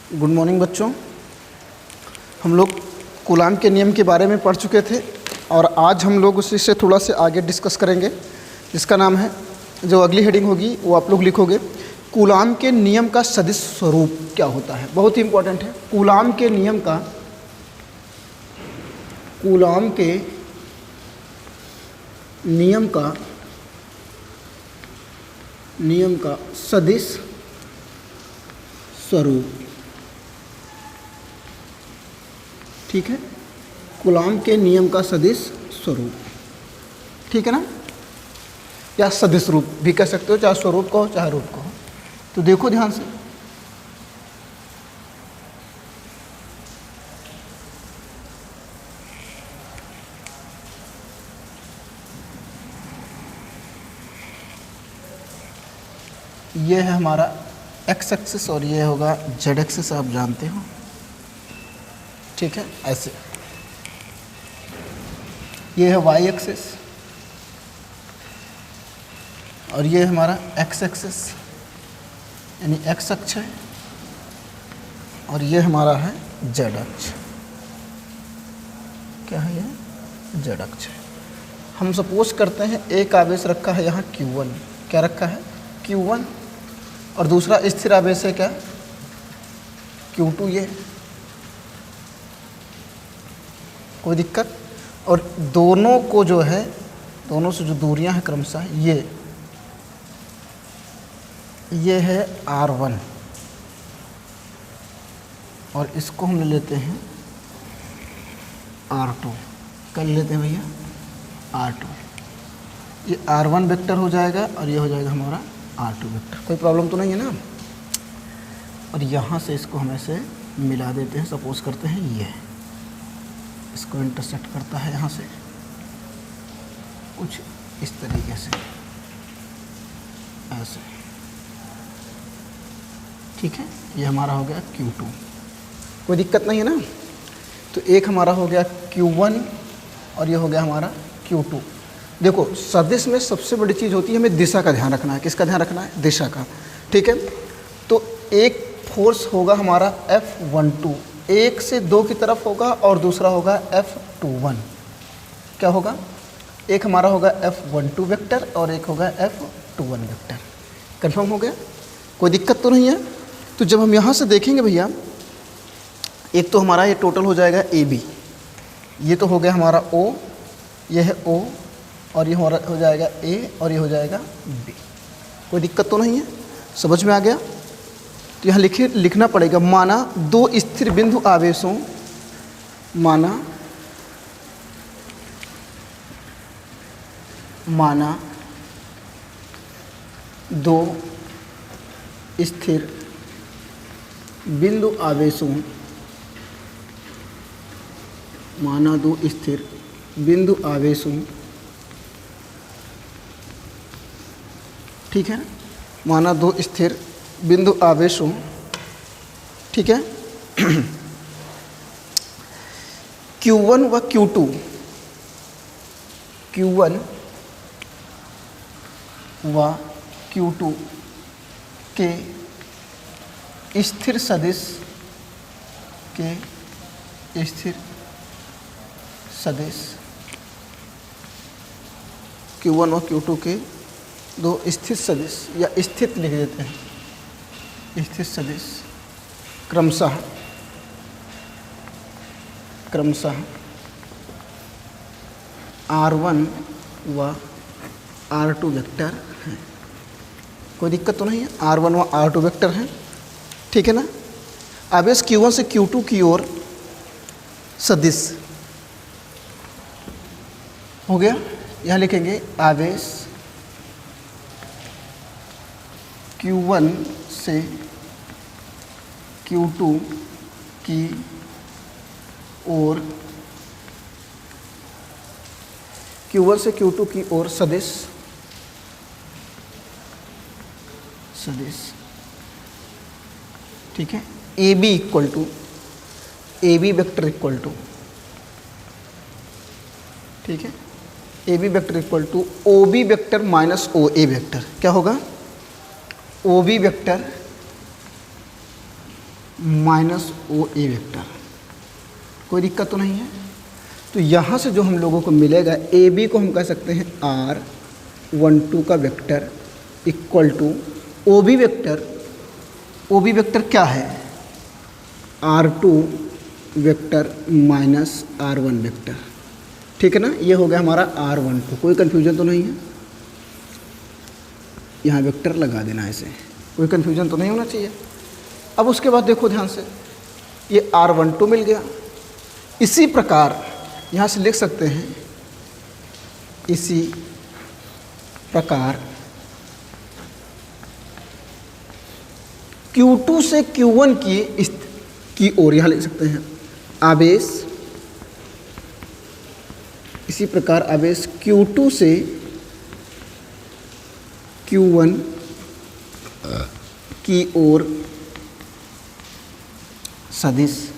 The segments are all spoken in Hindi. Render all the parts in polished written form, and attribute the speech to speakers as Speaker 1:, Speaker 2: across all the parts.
Speaker 1: गुड मॉर्निंग बच्चों। हम लोग कूलाम के नियम के बारे में पढ़ चुके थे और आज हम लोग उसी से थोड़ा से आगे डिस्कस करेंगे, जिसका नाम है, जो अगली हेडिंग होगी वो आप लोग लिखोगे, कूलाम के नियम का सदिश स्वरूप क्या होता है। बहुत ही इंपॉर्टेंट है। कूलाम के नियम का सदिश स्वरूप, ठीक है। कूलाम के नियम का सदिश स्वरूप, ठीक है ना, या सदिश रूप भी कह सकते हो, चाहे स्वरूप कहो चाहे रूप कहो। तो देखो ध्यान से, ये है हमारा एक्स एक्सिस और ये होगा जेड एक्सिस, आप जानते हो, ठीक है। ऐसे ये है वाई एक्सिस और ये हमारा एक्स एक्सिस यानी एक्स अक्ष है, और ये हमारा है जेड अक्ष। क्या है ये? जेड अक्ष है। हम सपोज करते हैं एक आवेश रखा है यहाँ Q1, क्या रखा है? Q1, और दूसरा स्थिर आवेश है क्या? Q2। ये कोई दिक्कत? और दोनों को जो है, दोनों से जो दूरियां हैं क्रमशः, ये है R1 और इसको हम ले लेते हैं R2, कर लेते हैं भैया R2। ये R1 वेक्टर हो जाएगा और ये हो जाएगा हमारा R2 वेक्टर। कोई प्रॉब्लम तो नहीं है ना। और यहाँ से इसको हम ऐसे मिला देते हैं। सपोज करते हैं ये इसको इंटरसेक्ट करता है यहाँ से कुछ इस तरीके से, ऐसे, ठीक है। ये हमारा हो गया Q2, कोई दिक्कत नहीं है ना। तो एक हमारा हो गया Q1 और ये हो गया हमारा Q2। देखो, सदिश में सबसे बड़ी चीज़ होती है, हमें दिशा का ध्यान रखना है। किसका ध्यान रखना है? दिशा का, ठीक है। तो एक फोर्स होगा हमारा F12, 1 से 2 की तरफ होगा, और दूसरा होगा F21। क्या होगा? एक हमारा होगा F12 वेक्टर और एक होगा F21 वेक्टर। कंफर्म हो गया? कोई दिक्कत तो नहीं है। तो जब हम यहाँ से देखेंगे भैया, एक तो हमारा ये टोटल हो जाएगा AB, ये तो हो गया हमारा O, ये है O, और ये हो जाएगा A और ये हो जाएगा B। कोई दिक्कत तो नहीं है? समझ में आ गया? तो यहाँ लिखना पड़ेगा, माना दो स्थिर बिंदु आवेशों, माना दो स्थिर बिंदु आवेशों, माना दो स्थिर बिंदु आवेशों, ठीक है। माना दो स्थिर बिंदु आवेशों, ठीक है, Q1 व Q2, Q1 व Q2 के स्थिर सदिश Q1 और Q2 के दो स्थिर सदिश, या स्थित लिख देते हैं, स्थिर सदिश क्रमशः R1 व R2 वेक्टर हैं। कोई दिक्कत तो नहीं है? R1 व R2 वेक्टर हैं, ठीक है ना। आवेश Q1 से Q2 की ओर सदिश हो गया। यहाँ लिखेंगे आवेश Q1 से Q2 की ओर, Q1 से Q2 की ओर सदिश, ठीक है। AB equal to, AB vector equal to, ठीक है, AB vector equal to OB vector minus OA vector. क्या होगा? OB vector minus O A vector. कोई दिक्कत तो नहीं है। तो यहाँ से जो हम लोगों को मिलेगा, ए बी को हम कह सकते हैं R12 का vector equal to O B vector. O B vector क्या है? R2 vector minus R1 vector. ठीक है ना, ये हो गया हमारा R12। कोई कन्फ्यूजन तो नहीं है? यहाँ वेक्टर लगा देना है ऐसे, कोई कन्फ्यूजन तो नहीं होना चाहिए। अब उसके बाद देखो ध्यान से, ये R12 मिल गया। इसी प्रकार यहाँ से लिख सकते हैं, इसी प्रकार Q2 से Q1 की ओर यहाँ लिख सकते हैं आवेश। इसी प्रकार आवेश Q2 से Q1 की ओर सदिश।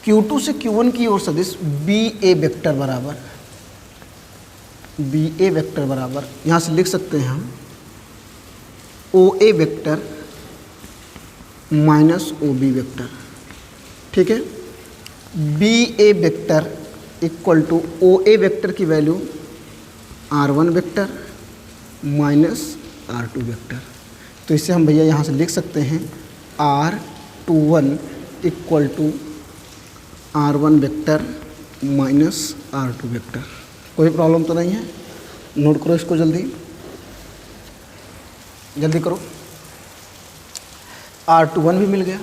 Speaker 1: Q2 से Q1 की ओर सदिश बी ए वेक्टर बराबर यहाँ से लिख सकते हैं हम O A vector minus O B vector. ठीक है, B A vector equal to O A vector की value R1 vector minus R2 vector. तो इसे हम भैया यहाँ से लिख सकते हैं R21 equal to R1 vector minus R2 vector. कोई प्रॉब्लम तो नहीं है? नोट करो इसको, जल्दी करो। R21 भी मिल गया।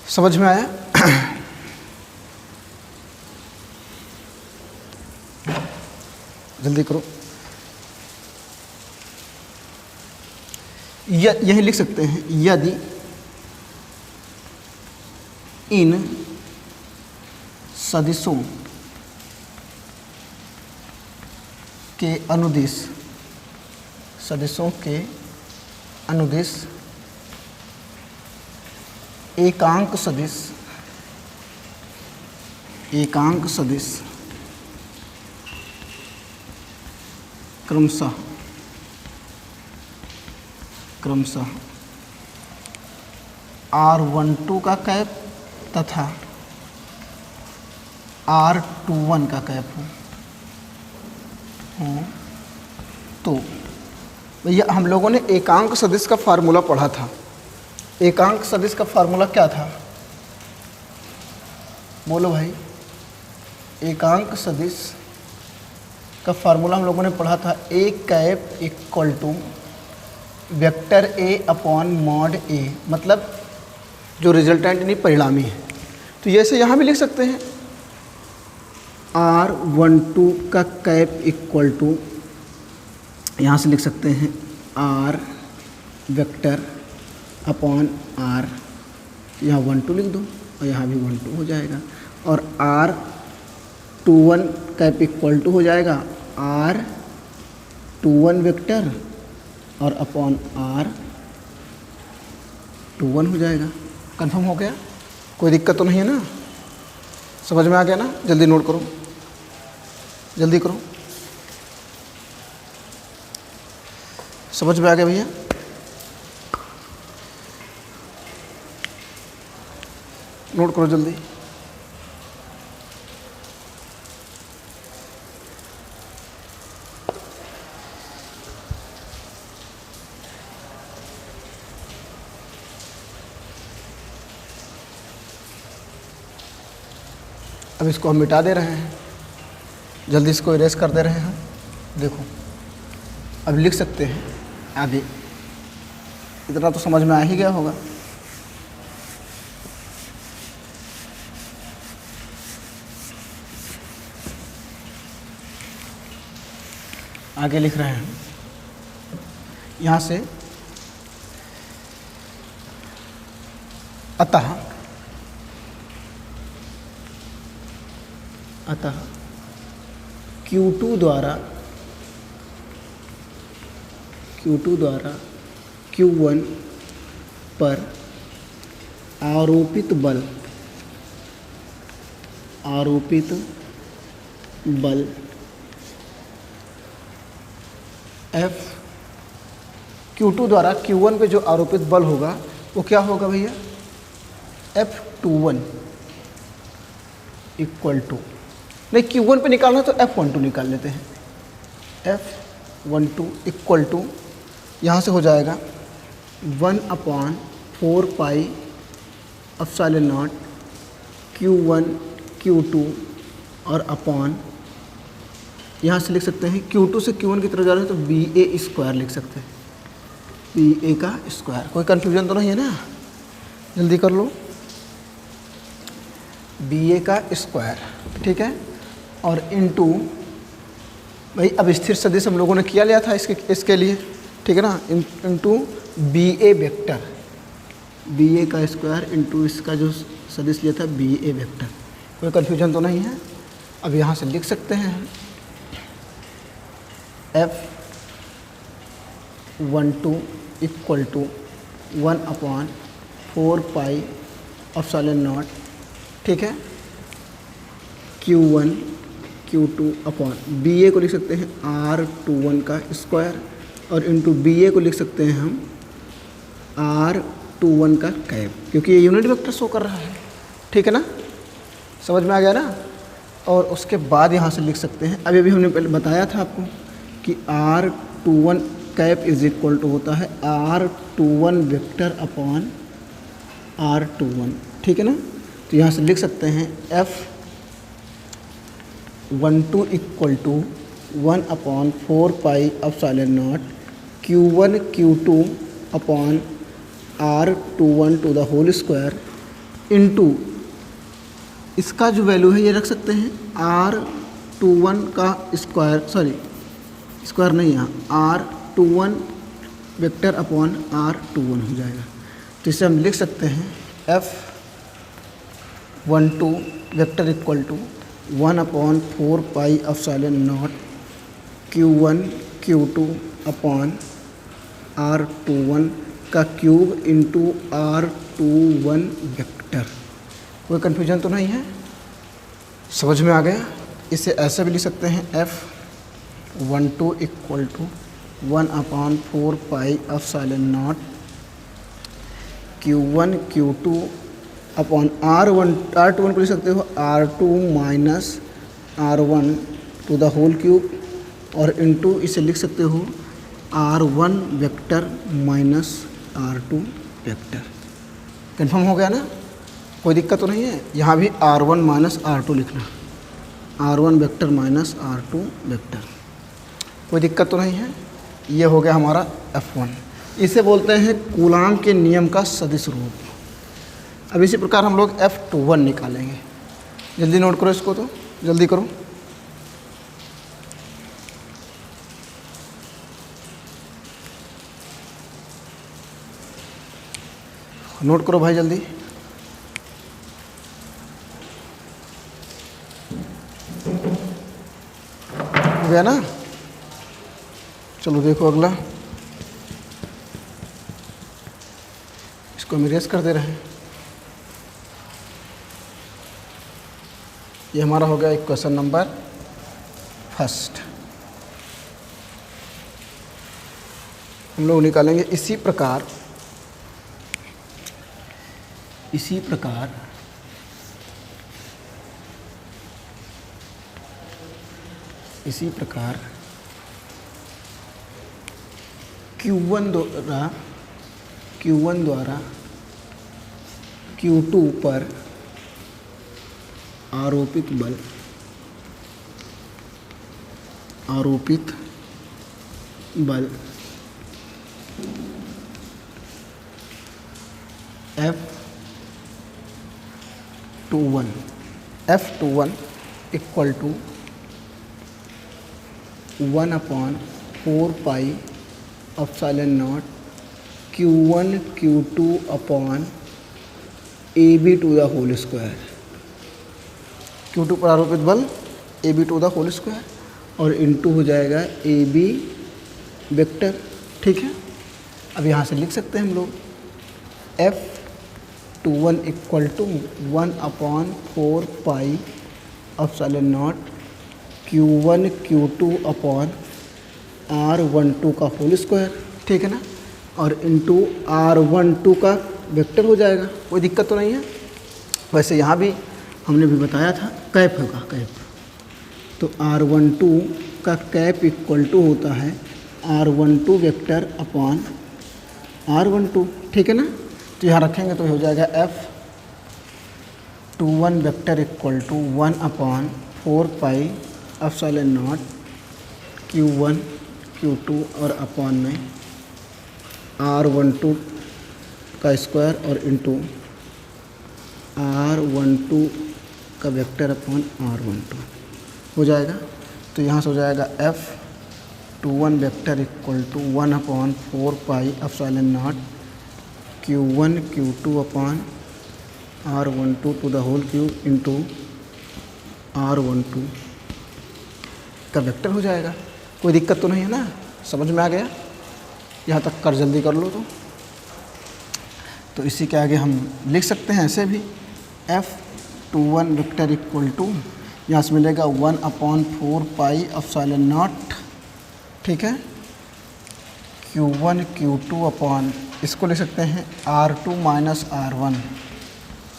Speaker 1: समझ में आया? जल्दी करो। यही लिख सकते हैं, यदि इन सदिशों के अनुदिश एकांक सदिश क्रमशः R12 का कैप तथा R21 का कैप हो तो भैया हम लोगों ने एकांक सदिश का फार्मूला पढ़ा था। एकांक सदिश का फार्मूला क्या था? बोलो भाई। एकांक सदिश का फार्मूला हम लोगों ने पढ़ा था, A cap equal to vector A upon mod A, मतलब जो रिजल्टेंट यानी परिणामी है। तो जैसे यहाँ भी लिख सकते हैं R12 का कैप इक्वल टू, यहाँ से लिख सकते हैं R वेक्टर अपॉन R, यहाँ 12 लिख दो और यहाँ भी 12 हो जाएगा। और R21 कैप इक्वल टू हो जाएगा R21 वेक्टर और अपॉन R21 हो जाएगा। कंफर्म हो गया? कोई दिक्कत तो नहीं है ना? समझ में आ गया ना? जल्दी नोट करो, जल्दी करो। समझ में आ गया भैया? नोट करो जल्दी। अब इसको हम मिटा दे रहे हैं, जल्दी इसको इरेज कर दे रहे हैं। देखो अब लिख सकते हैं आगे, इतना तो समझ में आ ही गया होगा। आगे लिख रहे हैं यहाँ से, अतः Q2 द्वारा Q1 पर आरोपित बल F Q2 द्वारा Q1 पे जो आरोपित बल होगा वो क्या होगा भैया, F21 इक्वल टू, नहीं Q1 पे निकालना तो F12 निकाल लेते हैं, F12 इक्वल टू यहाँ से हो जाएगा 1/4 pi epsilon naught Q1 Q2 और अपॉन, यहाँ से लिख सकते हैं Q2 से Q1 की तरफ जा रहे हैं तो BA स्क्वायर लिख सकते हैं, BA का स्क्वायर। कोई कन्फ्यूजन तो नहीं है ना, जल्दी कर लो, BA का स्क्वायर, ठीक है। और इनटू भाई अब स्थिर सदिश हम लोगों ने किया लिया था इसके लिए, ठीक है ना, इनटू BA वेक्टर, BA का स्क्वायर इनटू इसका जो सदिश लिया था BA वेक्टर। कोई कन्फ्यूजन तो नहीं है। अब यहाँ से लिख सकते हैं F12 equal to 1/4 pi epsilon naught, ठीक है, Q1 Q2 अपॉन BA को लिख सकते हैं R21 का स्क्वायर और इनटू BA को लिख सकते हैं हम R21 का कैप, क्योंकि ये यूनिट वेक्टर शो कर रहा है, ठीक है ना, समझ में आ गया ना। और उसके बाद यहाँ से लिख सकते हैं, अभी हमने पहले बताया था आपको कि R21 cap is equal to होता है R21 वेक्टर अपॉन R21, ठीक है ना। तो यहाँ से लिख सकते हैं F12 equal to 1/4 pi epsilon naught Q1 Q2 upon R21 to the whole square into इसका जो वैल्यू है ये रख सकते हैं R21 का स्क्वायर, सॉरी स्क्वायर नहीं, यहाँ R21 वेक्टर अपॉन R21 हो जाएगा। तो इसे हम लिख सकते हैं F12 vector equal to 1/4 pi epsilon naught Q1 Q2 upon R21 का क्यूब इंटू R21 वेक्टर। कोई कन्फ्यूजन तो नहीं है, समझ में आ गया। इसे ऐसे भी लिख सकते हैं F12 equal to 1/4 pi epsilon naught Q1 Q2 upon R21 को लिख सकते हो R2 minus R1 to the whole cube और इनटू इसे लिख सकते हो R1 vector minus R2 vector. Confirm हो गया ना, कोई दिक्कत तो नहीं है। यहाँ भी R1 माइनस R2 लिखना, R1 vector minus R2 vector, कोई दिक्कत तो नहीं है। ये हो गया हमारा F1। इसे बोलते हैं कूलाम के नियम का सदिश रूप। अब इसी प्रकार हम लोग F21 निकालेंगे। जल्दी नोट करो इसको, तो जल्दी करो। नोट करो भाई जल्दी। हो गया ना, चलो देखो अगला, इसको हम इरेज कर दे रहे हैं। ये हमारा हो गया एक क्वेश्चन नंबर फर्स्ट। हम लोग निकालेंगे इसी प्रकार Q1 द्वारा Q2 पर आरोपित बल F21 equal to 1/4 pi epsilon naught Q1 Q2 upon AB to the whole square. Q2 पर आरोपित बल AB to the whole square और इनटू हो जाएगा AB वेक्टर, ठीक है। अब यहाँ से लिख सकते हैं हम लोग F21 equal to 1/4 pi epsilon naught Q1 Q2 upon R12 का होल स्क्वायर, ठीक है ना। और इंटू R12 का वेक्टर हो जाएगा, कोई दिक्कत तो नहीं है। वैसे यहाँ भी हमने भी बताया था कैप होगा, कैप। तो R12 का कैप इक्वल टू होता है R12 वेक्टर अपॉन R12, ठीक है ना। तो यहाँ रखेंगे तो हो जाएगा F21 vector equal to 1 upon 4 pi epsilon naught Q1 Q2 और अपॉन में R12 का स्क्वायर और इंटू R12 का वेक्टर अपॉन R12 हो जाएगा। तो यहाँ से हो जाएगा F21 vector equal to 1 upon 4 pi epsilon naught Q1 Q2 upon R12 to the whole cube into R12 का वेक्टर हो जाएगा। कोई दिक्कत तो नहीं है ना, समझ में आ गया। यहाँ तक कर जल्दी कर लो। तो इसी के आगे हम लिख सकते हैं ऐसे भी F21 वेक्टर इक्वल टू, यहाँ से मिलेगा 1 अपॉन 4 पाई एप्सिलॉन नॉट, ठीक है, Q1 Q2 अपॉन, इसको लिख सकते हैं R2 minus R1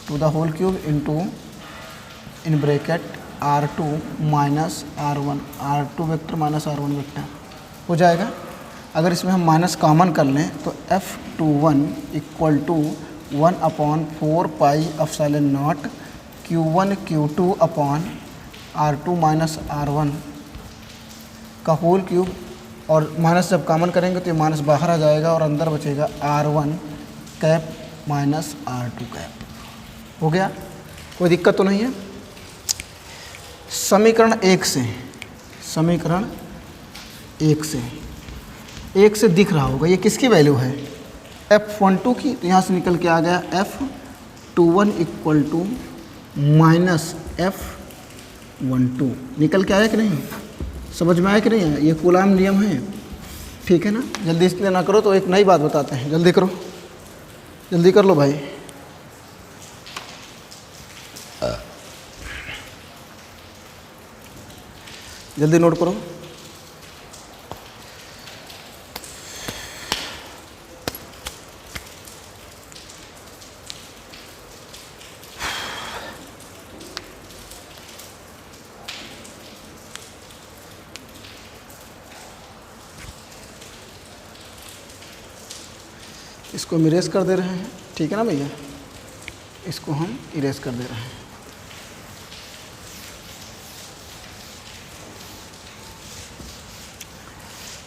Speaker 1: to the whole cube into in bracket R2 minus R1, R2 vector minus R1 vector हो जाएगा। अगर इसमें हम माइनस कॉमन कर लें तो F21 equal to 1 upon 4 pi epsilon naught Q1 Q2 upon R2 minus R1 का होल क्यूब, और माइनस जब कॉमन करेंगे तो ये माइनस बाहर आ जाएगा और अंदर बचेगा R1 cap minus R2 cap. हो गया, कोई दिक्कत तो नहीं है। समीकरण 1 से, समीकरण 1 से दिख रहा होगा ये किसकी वैल्यू है, F12 की। तो यहाँ से निकल के आ गया F21 equal to minus F12, निकल के आया कि नहीं, समझ में आया कि नहीं है। ये कूलाम नियम है, ठीक है ना। जल्दी इसलिए ना करो तो एक नई बात बताते हैं, जल्दी करो, जल्दी कर लो भाई। जल्दी नोट करो। इसको हम इरेज कर दे रहे हैं, ठीक है ना भैया, इसको हम इरेज कर दे रहे हैं।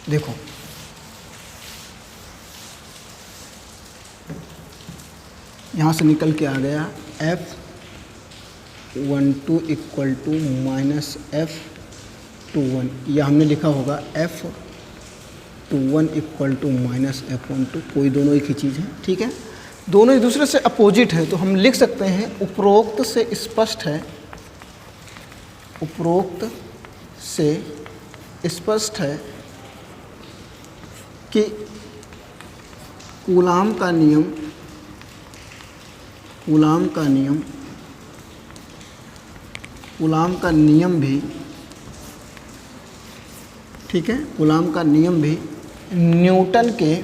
Speaker 1: देखो यहाँ से निकल के आ गया F12 equal to minus F21, या हमने लिखा होगा F21 equal to minus F12, कोई दोनों एक ही चीज़ है, ठीक है। दोनों एक दूसरे से अपोजिट है तो हम लिख सकते हैं उपरोक्त से स्पष्ट है, उपरोक्त से स्पष्ट है कि कूलाम का नियम, कूलाम का नियम, कूलाम का नियम भी, ठीक है, कूलाम का नियम भी न्यूटन के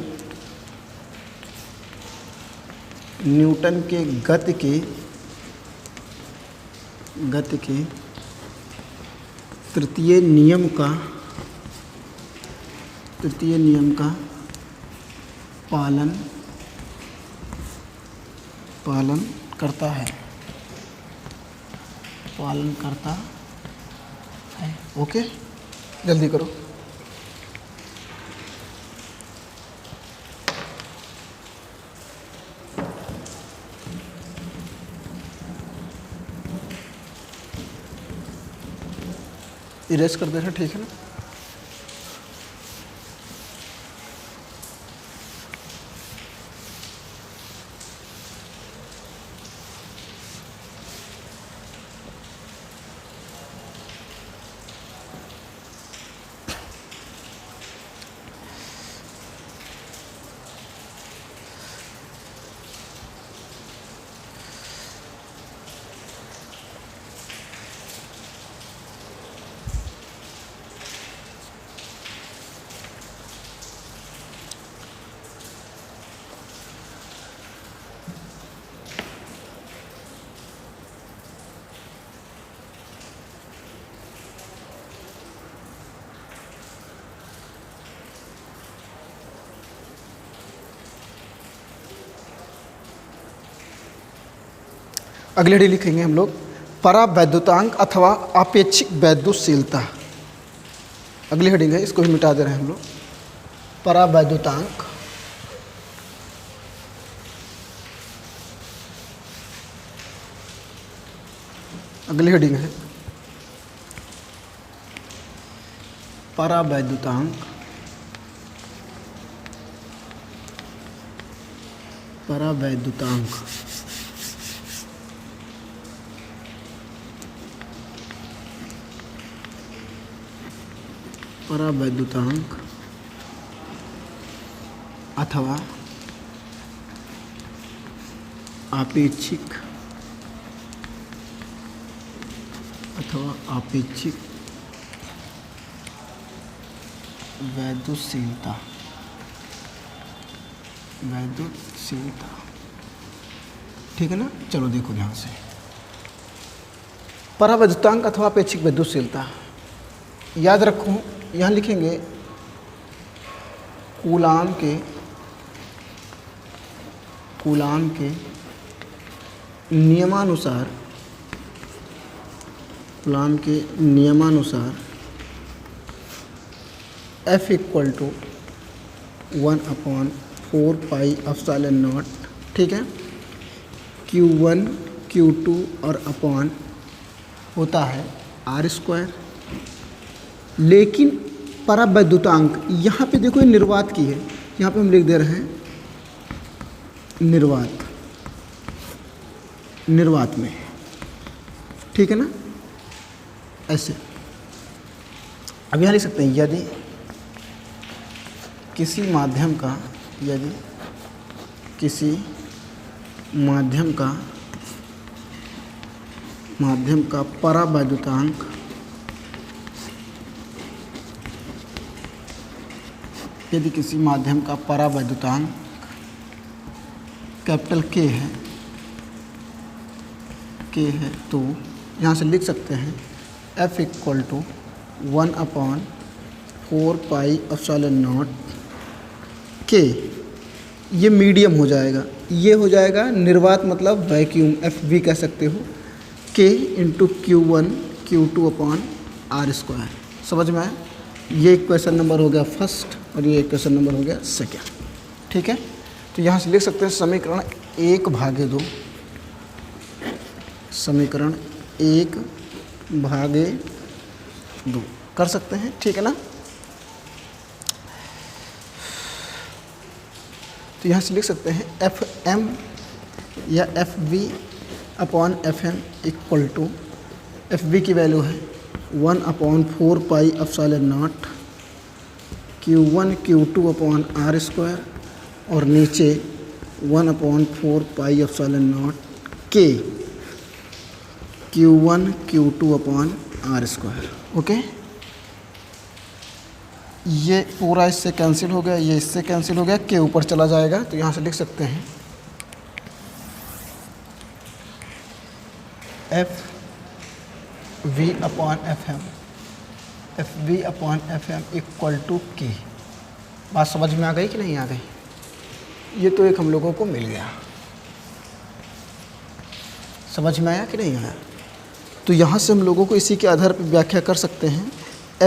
Speaker 1: गति के तृतीय नियम का पालन करता है, ओके, जल्दी करो। इरेज कर दे रहे, ठीक है ना। अगली हेडिंग लिखेंगे हम लोग परावैद्युतांक अथवा आपेक्षिक वैद्युतशीलता। अगली हेडिंग है, इसको भी मिटा दे रहे हैं हम लोग। परावैद्युतांक अगली हेडिंग है परावैद्युतांक परावैद्युतांक परावैद्युतांक अथवा आपेक्षिक वैद्युतशीलता। ठीक है ना। चलो देखो ध्यान से, परावैद्युतांक अथवा आपेक्षिक वैद्युतशीलता। याद रखो, यहाँ लिखेंगे कूलाम के नियमानुसार F इक्वल टू 1/4πε0, ठीक है। Q1 Q2 और अपॉन होता है R²। लेकिन परावैद्युतांक यहाँ पे देखो ये निर्वात की है, यहाँ पे हम लिख दे रहे हैं निर्वात में, ठीक है ना। ऐसे अब यहाँ लिख सकते हैं यदि किसी माध्यम का परावैद्युतांक कैपिटल K है तो यहाँ से लिख सकते हैं F इक्वल टू 1/4πε0 K। ये मीडियम हो जाएगा, ये हो जाएगा निर्वात मतलब वैक्यूम, FV कह सकते हो, K into Q1 Q2 upon R²। समझ में आया। ये क्वेश्चन नंबर हो गया फर्स्ट और ये क्वेश्चन नंबर हो गया सेकेंड, ठीक है। तो यहाँ से लिख सकते हैं समीकरण 1/2 कर सकते हैं, ठीक है ना। तो यहाँ से लिख सकते हैं FM या FV upon FM equal to, FV की वैल्यू है 1/4πε0 Q1 Q2 अपॉन R² और नीचे 1/4πε0 K Q1 Q2 upon R²। Okay, ये पूरा इससे कैंसिल हो गया, ये इससे कैंसिल हो गया, K ऊपर चला जाएगा। तो यहाँ से लिख सकते हैं FV upon FM equal to K। बात समझ में आ गई कि नहीं आ गई। ये तो एक हम लोगों को मिल गया, समझ में आया कि नहीं आया। तो यहाँ से हम लोगों को इसी के आधार पर व्याख्या कर सकते हैं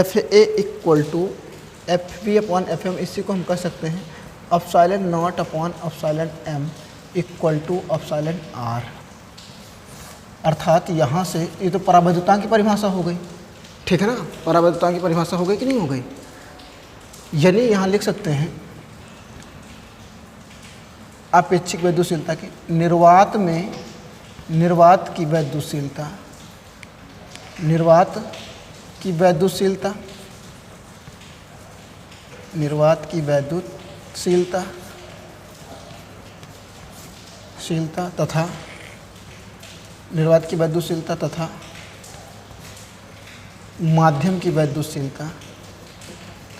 Speaker 1: FA equal to FV upon FM, इसी को हम कह सकते हैं ε0 upon ε m equal to εr। अर्थात यहाँ से ये तो परावैद्युतांक की परिभाषा हो गई, ठीक है ना। परावैद्युतांक की परिभाषा हो गई कि नहीं हो गई। यानी यहाँ लिख सकते हैं आपेक्षिक वैद्युतशीलता की निर्वात की वैद्युतशीलता तथा माध्यम की वैद्युतशीलता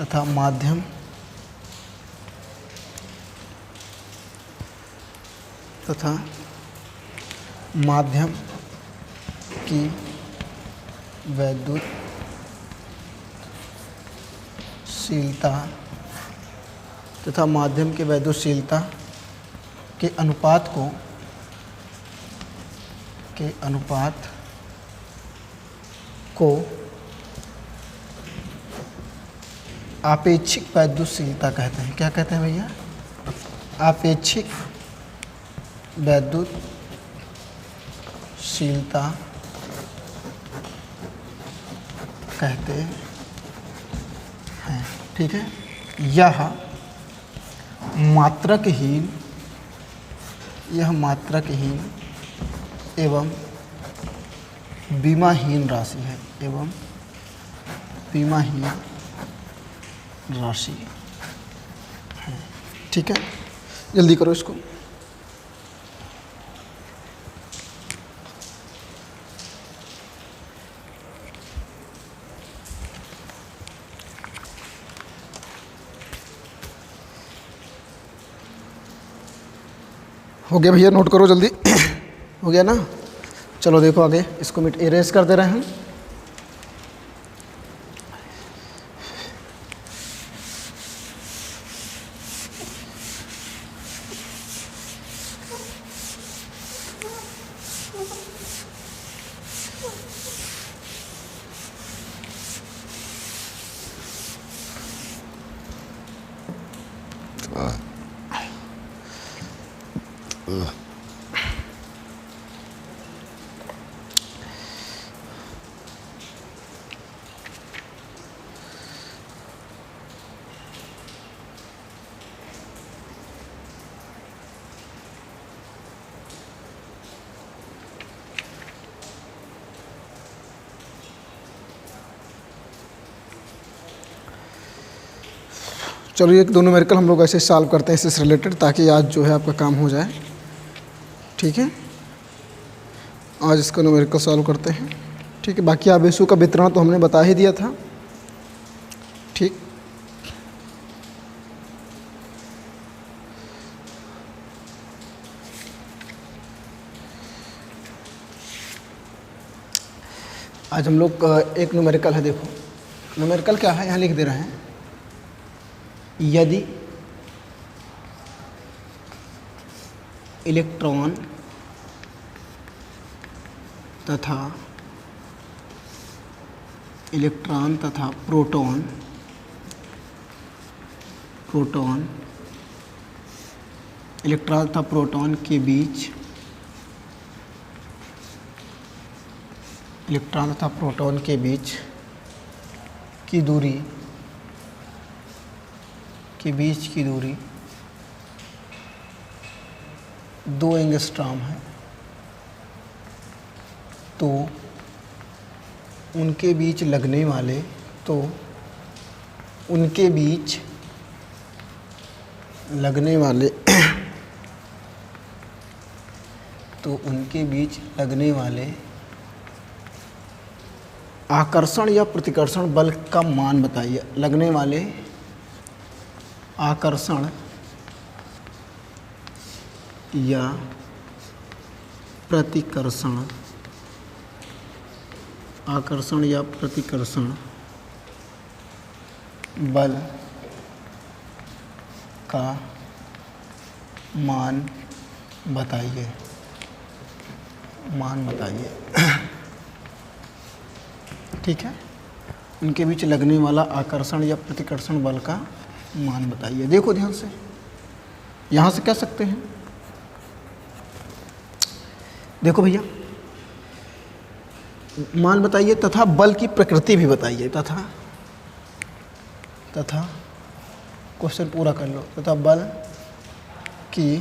Speaker 1: तथा माध्यम की वैद्युतशीलता के अनुपात के अनुपात को आपेक्षिक वैद्युतशीलता कहते हैं। क्या कहते हैं भैया? आपेक्षिक वैद्युतशीलता कहते हैं। ठीक है, यह मात्रकहीन एवं विमाहीन राशि है, एवं विमाहीन राशि है। ठीक है, जल्दी करो इसको। हो गया भैया, नोट करो जल्दी। हो गया ना? चलो देखो आगे, इसको मिट इरेज कर दे रहे हैं हम। चलो ये दोनों न्यूमेरिकल हम लोग ऐसे सॉल्व करते हैं इससे रिलेटेड, ताकि आज जो है आपका काम हो जाए। ठीक है, आज इसका न्यूमेरिकल सॉल्व करते हैं। ठीक है, बाकी आवेशों का वितरण तो हमने बता ही दिया था। ठीक, आज हम लोग एक न्यूमेरिकल है। देखो न्यूमेरिकल क्या है, यहाँ लिख दे रहे हैं, यदि इलेक्ट्रॉन तथा प्रोटॉन इलेक्ट्रॉन तथा प्रोटॉन के बीच की दूरी 2 एंगस्ट्रॉम है, तो उनके बीच लगने वाले आकर्षण या प्रतिकर्षण बल का मान बताइए। लगने वाले आकर्षण या प्रतिकर्षण बल का मान बताइए। ठीक है, उनके बीच लगने वाला आकर्षण या प्रतिकर्षण बल का मान बताइए। देखो ध्यान से, यहाँ से कह सकते हैं, देखो भैया, मान बताइए तथा बल की प्रकृति भी बताइए। तथा क्वेश्चन पूरा कर लो। तथा बल की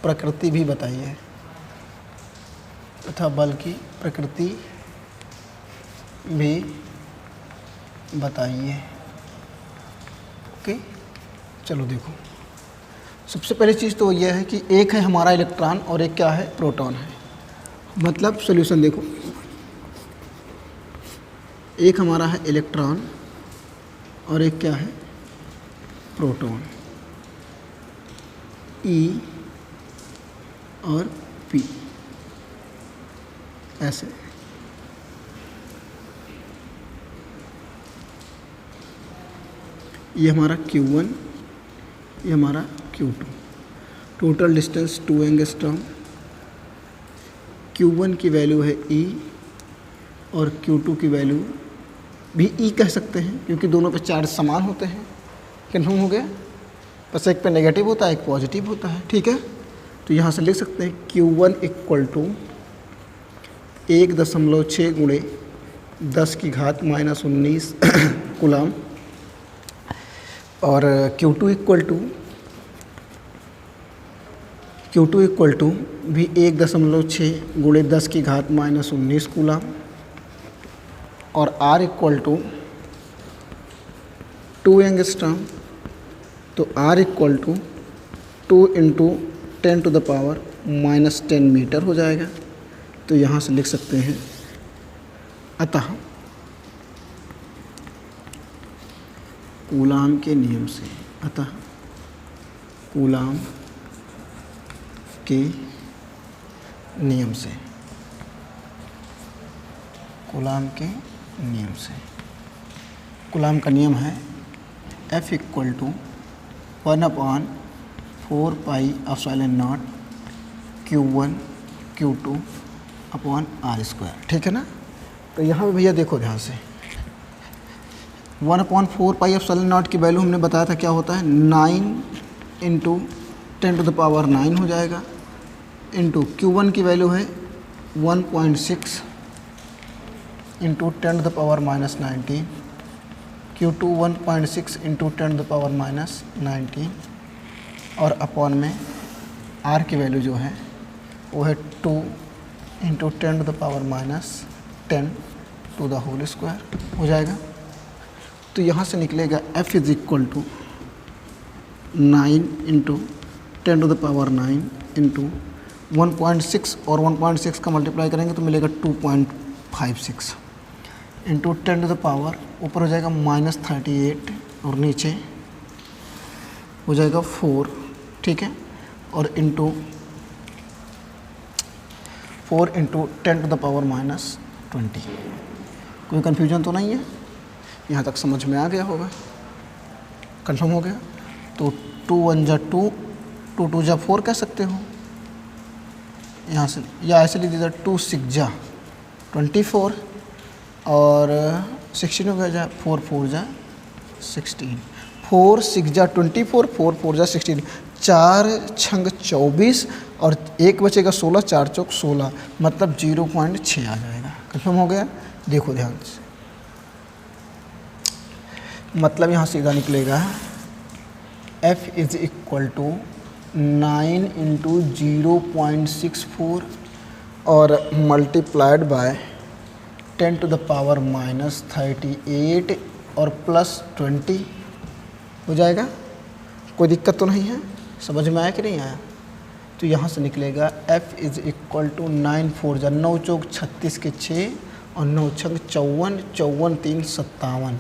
Speaker 1: प्रकृति भी बताइए। ओके, चलो देखो, सबसे पहली चीज़ तो यह है कि एक है हमारा इलेक्ट्रॉन और एक क्या है, प्रोटॉन है। मतलब सॉल्यूशन देखो, एक हमारा है इलेक्ट्रॉन और एक क्या है, प्रोटॉन। ई और पी, ऐसे। ये हमारा Q1, ये हमारा Q2। Total distance 2 angstrom, Q1 की वैल्यू है E और Q2 की वैल्यू भी E कह सकते हैं, क्योंकि दोनों पे चार्ज समान होते हैं। कन्फर्म हो गया? बस एक पे नेगेटिव होता है, एक पॉजिटिव होता है। ठीक है, तो यहाँ से लिख सकते हैं Q1 इक्वल टू 1.6 गुणे 10 की घात -19 कूलाम, और Q2 इक्वल टू भी 1.6 गुणे 10 की घात -19 कूलाम, और R इक्वल टू 2 एंगस्ट्रॉम, तो R equal to 2 into 10⁻⁻10 metre हो जाएगा। तो यहाँ से लिख सकते हैं अतः कूलाम के नियम से, अतः कूलाम के नियम से, कूलाम के नियम से, कूलाम का नियम है F equal to 1/4 pi epsilon naught Q1 Q2 upon R²। ठीक है ना? तो यहाँ पे भैया देखो ध्यान से, 1/4 पाई एप्सिलॉन नॉट की वैल्यू हमने बताया था क्या होता है, 9 इंटू 10⁻9 हो जाएगा, इंटू Q1 की वैल्यू है 1.6 इंटू 10⁻⁻19, Q2 1.6 इंटू 10⁻⁻19, और अपॉन में R की वैल्यू जो है वो है 2 into 10⁻⁻10 to the whole square हो जाएगा। तो यहाँ से निकलेगा F is equal to 9 into 10⁻9 into 1.6, और 1.6 का मल्टीप्लाई करेंगे तो मिलेगा 2.56 इंटू 10⁻, ऊपर हो जाएगा -38 और नीचे हो जाएगा 4। ठीक है, और इंटू 4 इंटू 10⁻⁻20। कोई कन्फ्यूजन तो नहीं है? यहाँ तक समझ में आ गया होगा, कंफर्म हो गया? तो 2 1 जा 2, 2 2 जा 4 कह सकते हो यहाँ से, या ऐसे लिख दीजिए 2 6 जा 24, और 16 हो गया जा 4 4 जा 16, 4 6 जा 24, 4 4 जा 16, 4 छंग 24 और 1 बचेगा 16, 4 चौक 16, मतलब 0.6 आ जाएगा। कंफर्म हो गया? देखो ध्यान से, मतलब यहाँ सीधा निकलेगा F is equal to 9 into 0.64 और मल्टीप्लाइड बाय 10⁻⁻38 और +20 हो जाएगा। कोई दिक्कत तो नहीं है? समझ में आया कि नहीं आया? तो यहाँ से निकलेगा F इज़ इक्वल टू 9 4 जा 9 चौक 36 के 6 और 9 छंग 54, 54 3 57।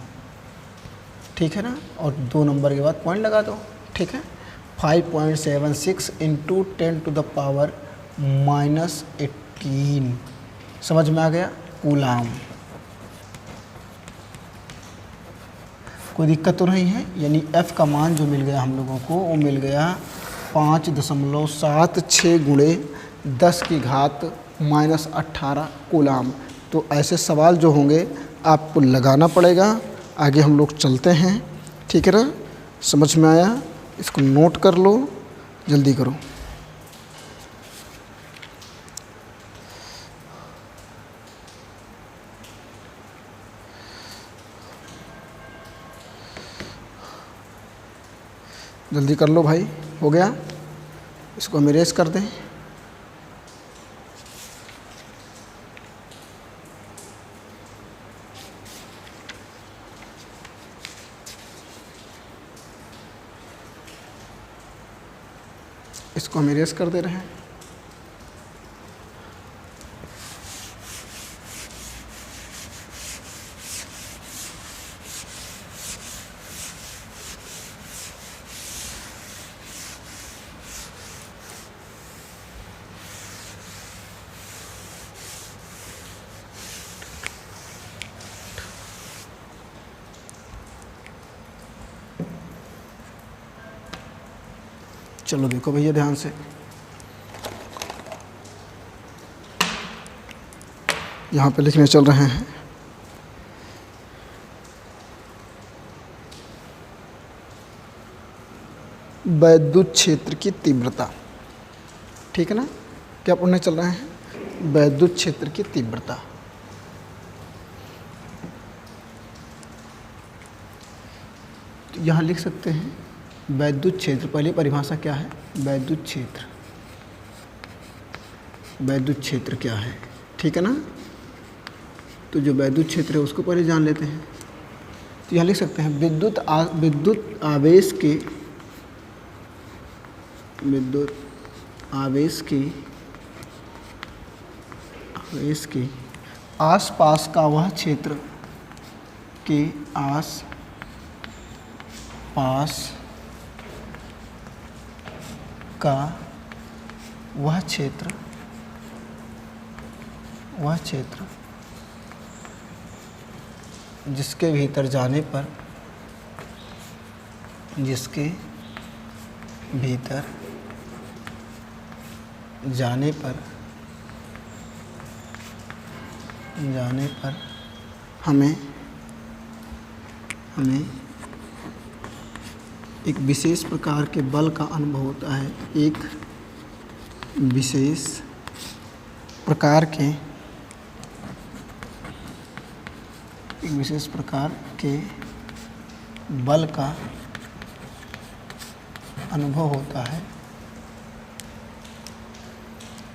Speaker 1: ठीक है ना? और 2 नंबर के बाद पॉइंट लगा दो। ठीक है, 5.76 इंटू 10⁻⁻18। समझ में आ गया? कूलाम। कोई दिक्कत तो नहीं है? यानी F का मान जो मिल गया हम लोगों को, वो मिल गया 5.76 गुणे 10 की घात -18 कूलाम। तो ऐसे सवाल जो होंगे आपको लगाना पड़ेगा। आगे हम लोग चलते हैं। ठीक है ना? समझ में आया? इसको नोट कर लो, जल्दी करो। जल्दी कर लो भाई, हो गया? इसको हम इरेज कर दें। इसको हम इरेज कर दे रहे हैं। चलो देखो भैया ध्यान से, यहाँ पे लिखने चल रहे हैं वैद्युत क्षेत्र की तीव्रता। ठीक है ना, क्या पढ़ने चल रहे हैं? वैद्युत क्षेत्र की तीव्रता। तो यहाँ लिख सकते हैं वैद्युत क्षेत्र, पहली परिभाषा क्या है? वैद्युत क्षेत्र, वैद्युत क्षेत्र क्या है? ठीक है ना, तो जो वैद्युत क्षेत्र है उसको पहले जान लेते हैं। तो यहाँ लिख सकते हैं विद्युत आवेश के आसपास का वह क्षेत्र के आसपास का वह क्षेत्र जिसके भीतर जाने पर हमें एक विशेष प्रकार के बल का अनुभव होता है। एक विशेष प्रकार के बल का अनुभव होता है।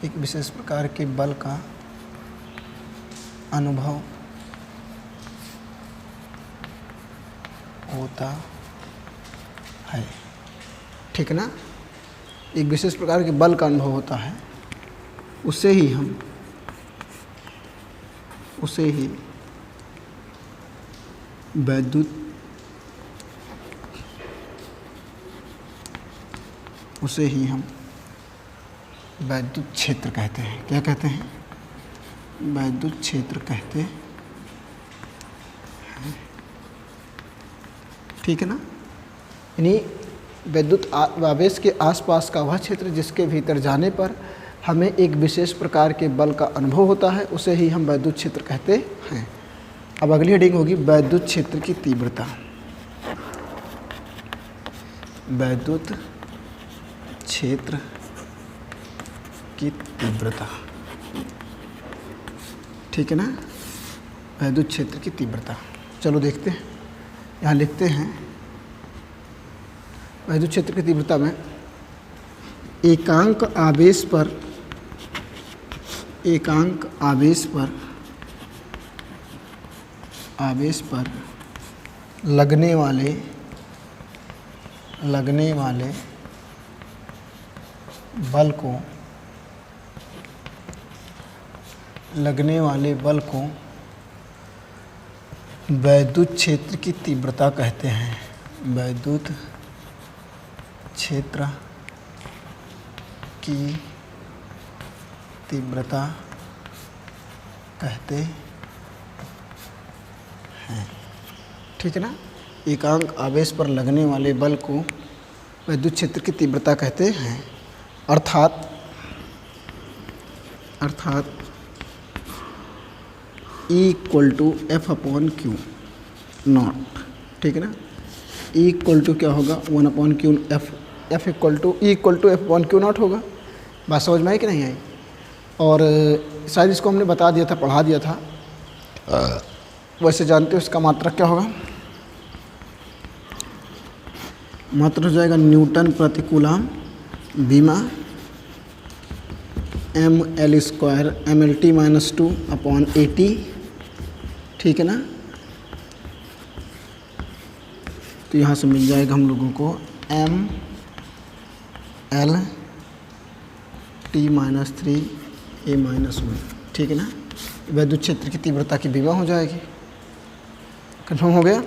Speaker 1: एक विशेष प्रकार के बल का अनुभव होता है। ठीक है ना, एक विशेष प्रकार के बल का अनुभव होता है, उसे ही हम वैद्युत क्षेत्र कहते हैं। क्या कहते हैं? वैद्युत क्षेत्र कहते हैं। ठीक है ना, यानी वैद्युत आवेश के आसपास का वह क्षेत्र जिसके भीतर जाने पर हमें एक विशेष प्रकार के बल का अनुभव होता है, उसे ही हम वैद्युत क्षेत्र कहते हैं। अब अगली हेडिंग होगी वैद्युत क्षेत्र की तीव्रता। वैद्युत क्षेत्र की तीव्रता। ठीक है ना, वैद्युत क्षेत्र की तीव्रता। चलो देखते हैं, यहाँ लिखते हैं वैद्युत क्षेत्र की तीव्रता में एकांक आवेश पर लगने वाले बल को वैद्युत क्षेत्र की तीव्रता कहते हैं। वैद्युत क्षेत्र की तीव्रता कहते हैं। ठीक है ना, एकांक आवेश पर लगने वाले बल को वैद्युत क्षेत्र की तीव्रता कहते हैं। अर्थात E=F/Q नॉट। ठीक है ना, E= क्या होगा? 1/Q F E=F/Q नॉट होगा। बात समझ में आई कि नहीं आई? और शायद इसको हमने बता दिया था, पढ़ा दिया था, वैसे जानते हो इसका मात्रक क्या होगा? मात्रक हो जाएगा न्यूटन प्रति कूलम बीमा mL² mLT-2/80। ठीक है ना, तो यहाँ से मिल जाएगा हम लोगों को mLT-3A-1। ठीक है ना, वैद्युत क्षेत्र की तीव्रता की बीमा हो जाएगी। कन्फर्म हो गया।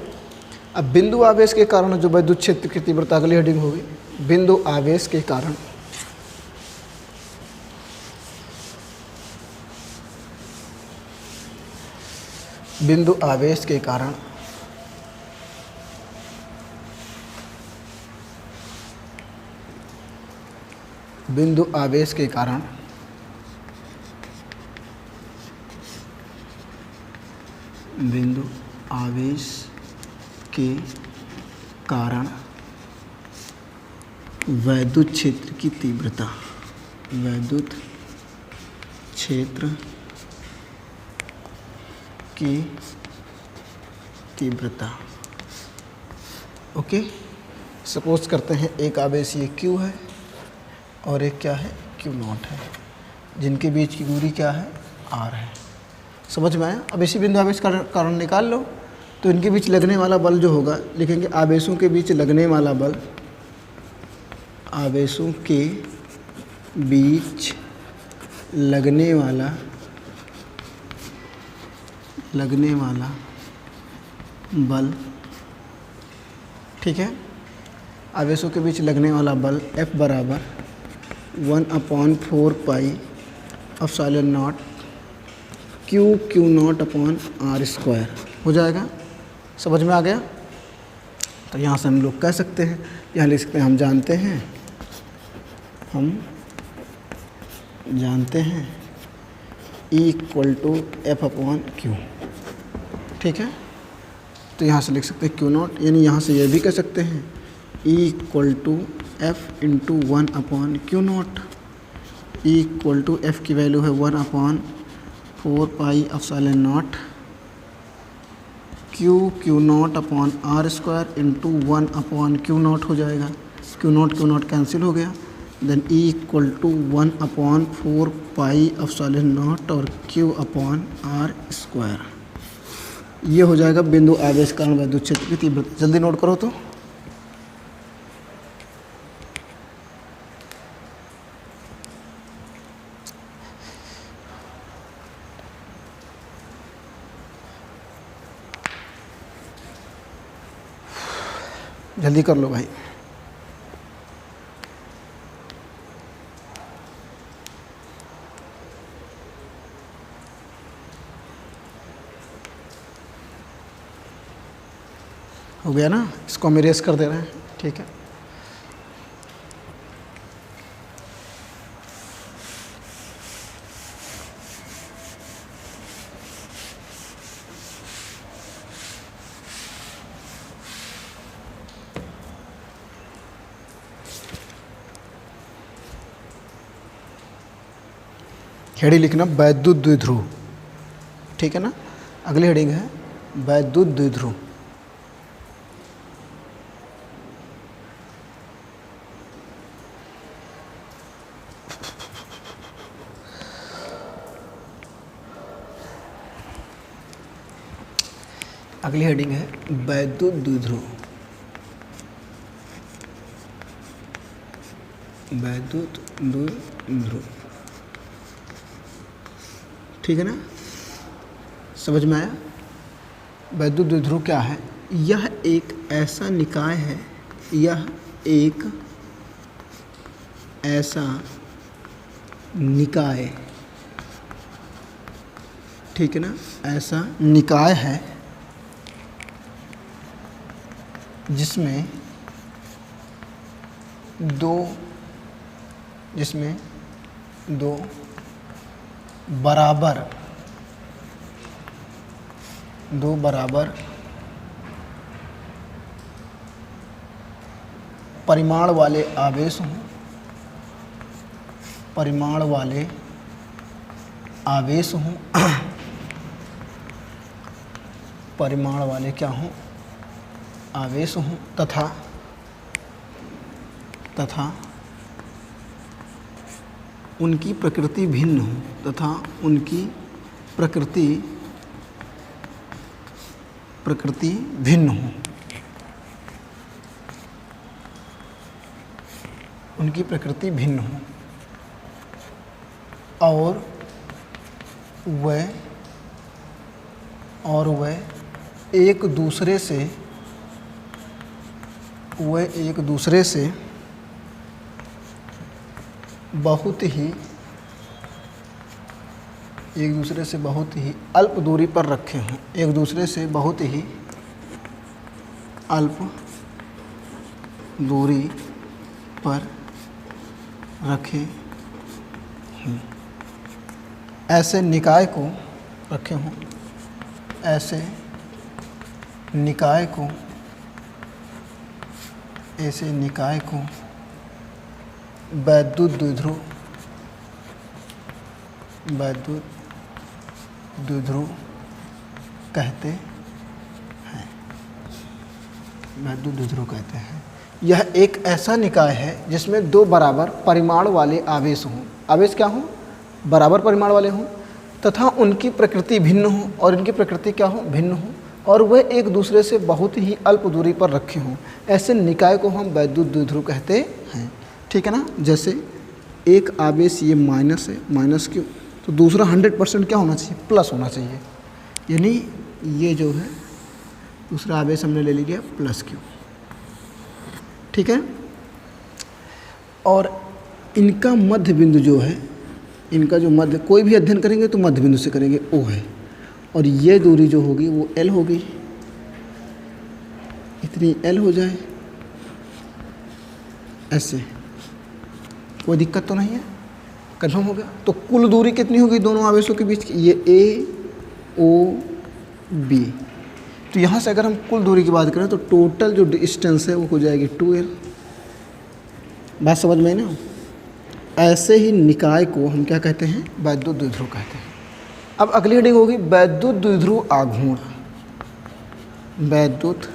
Speaker 1: अब बिंदु आवेश के कारण जो वैद्युत क्षेत्र की तीव्रता, अगली हेडिंग होगी बिंदु आवेश के कारण। बिंदु आवेश के कारण बिंदु आवेश के कारण वैद्युत क्षेत्र की तीव्रता, वैद्युत क्षेत्र की तीव्रता। ओके, सपोज करते हैं एक आवेश ये Q है और एक क्या है Q0 है, जिनके बीच की दूरी क्या है R है। समझ में आया? अब इसी बिंदु आवेश का कारण निकाल लो, तो इनके बीच लगने वाला बल जो होगा, लिखेंगे आवेशों के बीच लगने वाला बल, आवेशों के बीच लगने वाला बल, ठीक है, आवेशों के बीच लगने वाला बल F बराबर 1/4 पाई एप्सिलॉन नॉट Q0/r² हो जाएगा। समझ में आ गया? तो यहाँ से हम लोग कह सकते हैं, यहाँ लिख सकते हैं, हम जानते हैं E = F/Q, ठीक है। तो यहाँ से लिख सकते हैं Q0, यानी यहाँ से ये भी कह सकते हैं E = F × 1/Q0। E = F की वैल्यू है 1/4 pi epsilon not Q0/r² × 1/Q0 हो जाएगा। Q0 कैंसिल हो गया, then E = 1/4 pi epsilon naught और Q/r²। ये हो जाएगा बिंदु आवेश कारण वैद्युत क्षेत्र की तीव्रता। जल्दी नोट करो तो। जल्दी कर लो भाई। हो गया ना? इसको हम इरेज कर दे रहे हैं, ठीक है। हेडिंग लिखना वैद्युत द्विध्रुव, ठीक है ना। अगली हेडिंग है वैद्युत द्विध्रुव। अगली हेडिंग है वैद्युत द्विध्रुव। वैद्युत द्विध्रुव, ठीक है ना। समझ में आया? वैद्युत द्विध्रुव क्या है? यह एक ऐसा निकाय है, यह एक ऐसा निकाय, ठीक है ना, ऐसा निकाय है जिसमें दो बराबर परिमाण वाले आवेश हों, परिमाण वाले क्या हों? आवेश हों, तथा उनकी प्रकृति भिन्न हो, भिन्न हो, उनकी प्रकृति भिन्न हो और वह एक दूसरे से बहुत ही अल्प दूरी पर रखे हों, एक दूसरे से बहुत ही अल्प दूरी पर रखे हों, ऐसे निकाय को रखे हों, ऐसे निकाय को वैद्युत द्विध्रुव कहते हैं। वैद्युत द्विध्रुव कहते हैं। यह एक ऐसा निकाय है जिसमें दो बराबर परिमाण वाले आवेश हों। आवेश क्या हों? बराबर परिमाण वाले हों तथा उनकी प्रकृति भिन्न हो, और इनकी प्रकृति क्या हो? भिन्न हो, और वह एक दूसरे से बहुत ही अल्प दूरी पर रखे हों। ऐसे निकाय को हम वैद्युत द्विध्रुव कहते हैं। ठीक है ना। जैसे एक आवेश ये माइनस है, माइनस क्यू, तो दूसरा 100% क्या होना चाहिए? प्लस होना चाहिए। यानी ये जो है दूसरा आवेश हमने ले लिया प्लस क्यू। ठीक है। और इनका मध्य बिंदु जो है, इनका जो मध्य, कोई भी अध्ययन करेंगे तो मध्य बिंदु से करेंगे, ओ है, और ये दूरी जो होगी वो एल होगी। इतनी एल हो जाए ऐसे, कोई दिक्कत तो नहीं है, कन्फर्म हो गया। तो कुल दूरी कितनी होगी दोनों आवेशों के बीच की? ये ए ओ बी। तो यहाँ से अगर हम कुल दूरी की बात करें तो टोटल जो डिस्टेंस है वो हो जाएगी 2l। बात समझ में ना। ऐसे ही निकाय को हम क्या कहते हैं? वैद्युत द्विध्रुव कहते हैं। अब अगली हेडिंग होगी वैद्युत द्विध्रुव आघूर्ण। वैद्युत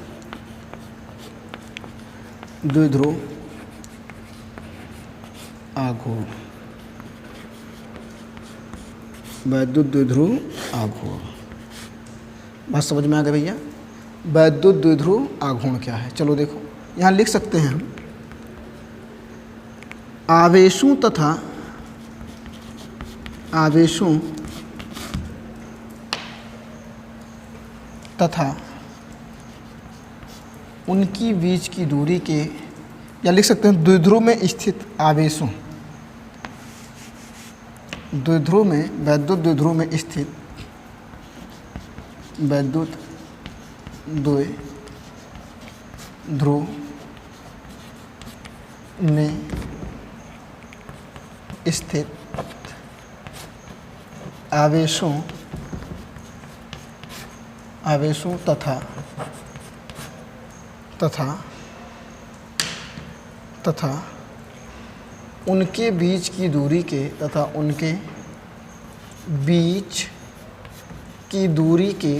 Speaker 1: द्विध्रुव आघूर्ण। वैद्युत द्विध्रुव आघूर्ण। बात समझ में आ गई भैया? वैद्युत द्विध्रुव आघूर्ण क्या है? चलो देखो, यहाँ लिख सकते हैं हम आवेशों तथा उनकी बीच की दूरी के, या लिख सकते हैं द्विध्रुव में स्थित आवेशों, द्विध्रुव में, वैद्युत द्विध्रुव में स्थित वैद्युत द्विध्रुव में स्थित आवेशों तथा उनके बीच की दूरी के, तथा उनके बीच की दूरी के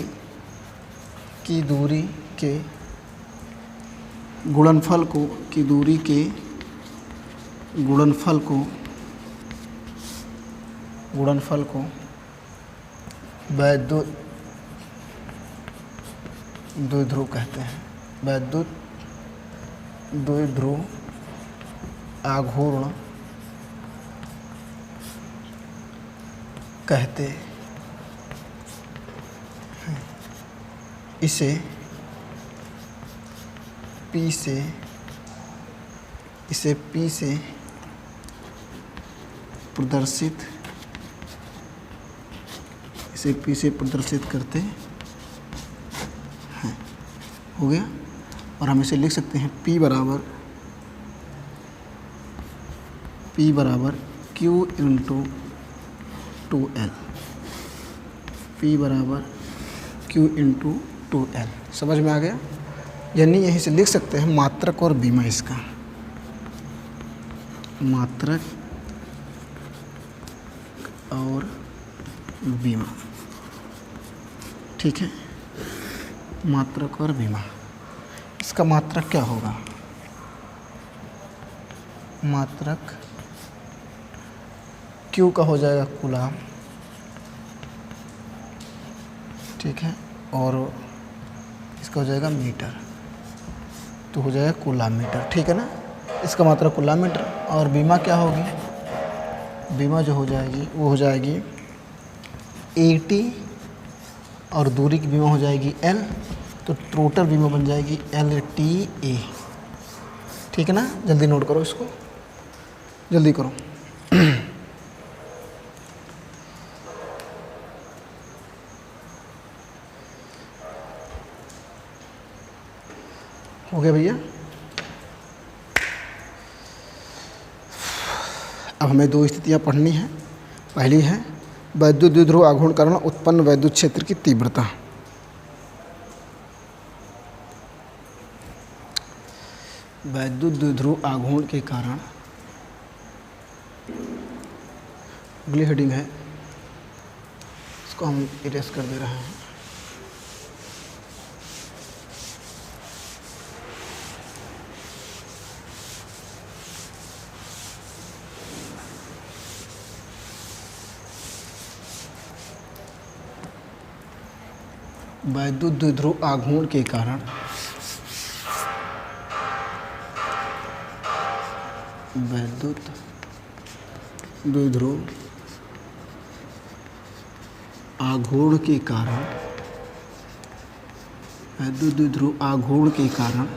Speaker 1: गुणनफल को वैद्युत द्विध्रुव कहते हैं। वैद्युत द्विध्रुव आघूर्ण कहते हैं। इसे P से प्रदर्शित करते हैं। हो गया। और हम इसे लिख सकते हैं P बराबर Q इंटू 2L। P बराबर Q इंटू 2L। समझ में आ गया? यानी यहीं से लिख सकते हैं मात्रक और बीमा। इसका मात्रक और बीमा। ठीक है। मात्रक और बीमा। इसका मात्रक क्या होगा? मात्रक Q का हो जाएगा कूलाम। ठीक है। और इसका हो जाएगा मीटर, तो हो जाएगा कूलाम मीटर। ठीक है ना। इसका मात्रक कूलाम मीटर। और बीमा क्या होगी? बीमा जो हो जाएगी वो हो जाएगी AT, और दूरी की बीमा हो जाएगी L, तो टोटल बीमा बन जाएगी LTA। ठीक है ना। जल्दी नोट करो इसको, जल्दी करो। हो गया भैया? अब हमें दो स्थितियाँ पढ़नी है। पहली है वैद्युत द्विध्रुव आघूर्ण कारण उत्पन्न वैद्युत क्षेत्र की तीव्रता। वैद्युत द्विध्रुव आघूर्ण के कारण, अगली हेडिंग है, इसको हम इरेज कर दे रहे हैं। वैद्युत द्विध्रुव आघूर्ण के कारण वैद्युत द्विध्रुव आघूर्ण के कारण वैद्युत द्विध्रुव आघूर्ण के कारण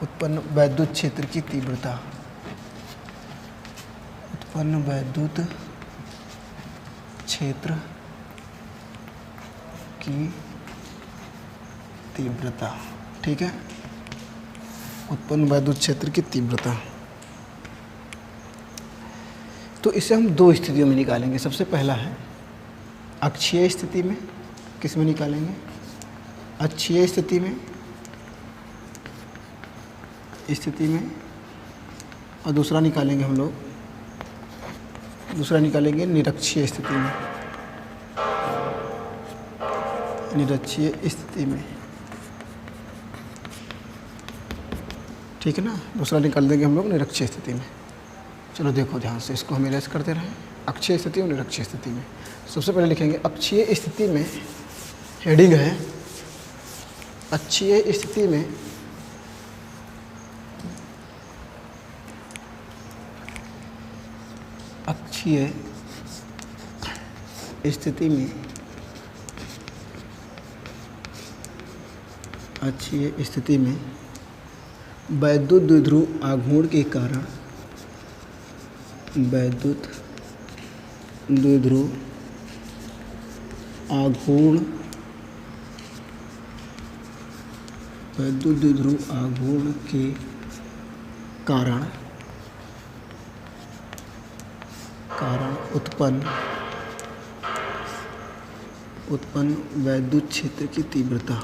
Speaker 1: उत्पन्न वैद्युत क्षेत्र की तीव्रता, उत्पन्न वैद्युत क्षेत्र की तीव्रता, ठीक है, उत्पन्न वैद्युत क्षेत्र की तीव्रता। तो इसे हम दो स्थितियों में निकालेंगे। सबसे पहला है अक्षीय स्थिति में, किस में निकालेंगे, अक्षीय स्थिति में, और दूसरा निकालेंगे हम लोग, निरक्षीय स्थिति में, निरक्षीय स्थिति में, ठीक है ना। दूसरा निकाल देंगे हम लोग निरक्षीय स्थिति में। चलो देखो ध्यान से, इसको हम इरेज करते रहें। अक्षीय स्थिति और निरक्षीय स्थिति में सबसे पहले लिखेंगे अक्षीय स्थिति में, हेडिंग है अक्षीय स्थिति में अक्षीय स्थिति में वैद्युत द्विध्रुव आघूर्ण के कारण वैद्युत द्विध्रुव आघूर्ण के कारण उत्पन्न वैद्युत क्षेत्र की तीव्रता,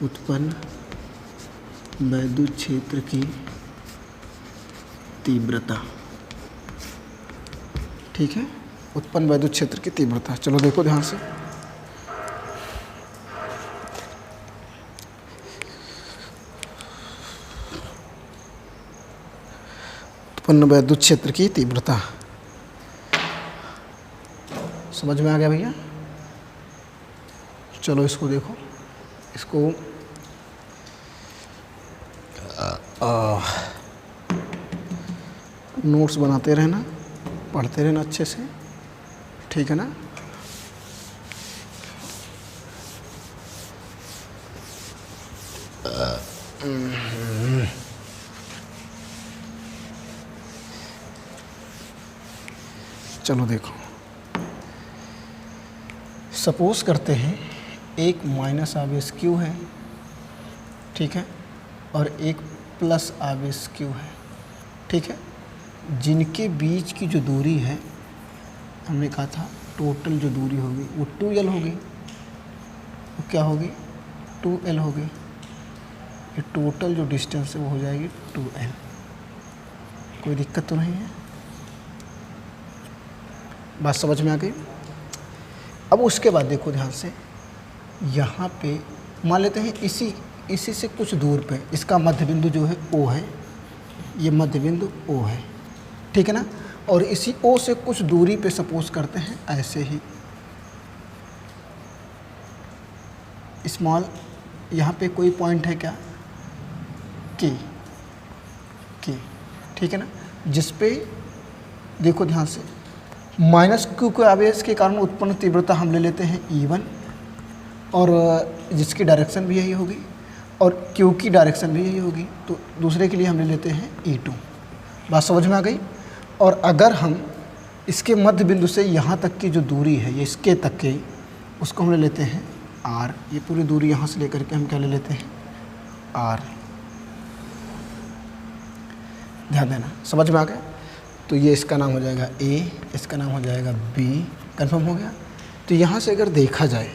Speaker 1: उत्पन्न वैद्युत क्षेत्र की तीव्रता, ठीक है, उत्पन्न वैद्युत क्षेत्र की तीव्रता। चलो देखो ध्यान से, उत्पन्न वैद्युत क्षेत्र की तीव्रता समझ में आ गया भैया। चलो इसको देखो, इसको नोट्स बनाते रहना, पढ़ते रहना अच्छे से, ठीक है ना। चलो देखो, सपोज करते हैं एक माइनस आवेश Q है, ठीक है, और एक प्लस आवेश Q है, ठीक है, जिनके बीच की जो दूरी है, हमने कहा था टोटल जो दूरी होगी वो 2L होगी, वो क्या होगी 2L होगी। ये टोटल जो डिस्टेंस है वो हो जाएगी 2L। कोई दिक्कत तो नहीं है, बात समझ में आ गई। अब उसके बाद देखो ध्यान से, यहाँ पे मान लेते हैं इसी से कुछ दूर पे इसका मध्य बिंदु जो है O है, ये मध्य बिंदु O है, ठीक है ना। और इसी O से कुछ दूरी पे सपोज करते हैं ऐसे ही स्मॉल, यहाँ पे कोई पॉइंट है क्या K, ठीक है ना, जिस पे देखो ध्यान से माइनस Q के आवेश के कारण उत्पन्न तीव्रता हम ले लेते हैं E1, और जिसकी डायरेक्शन भी यही होगी और Q की डायरेक्शन भी यही होगी, तो दूसरे के लिए हम ले लेते हैं E2। बात समझ में आ गई। और अगर हम इसके मध्य बिंदु से यहाँ तक की जो दूरी है, ये इसके तक के, उसको हम ले लेते हैं R। ये पूरी दूरी यहाँ से लेकर के हम क्या ले लेते हैं R। ध्यान देना, समझ में आ गया। तो ये इसका नाम हो जाएगा ए, इसका नाम हो जाएगा बी। कंफर्म हो गया। तो यहाँ से अगर देखा जाए,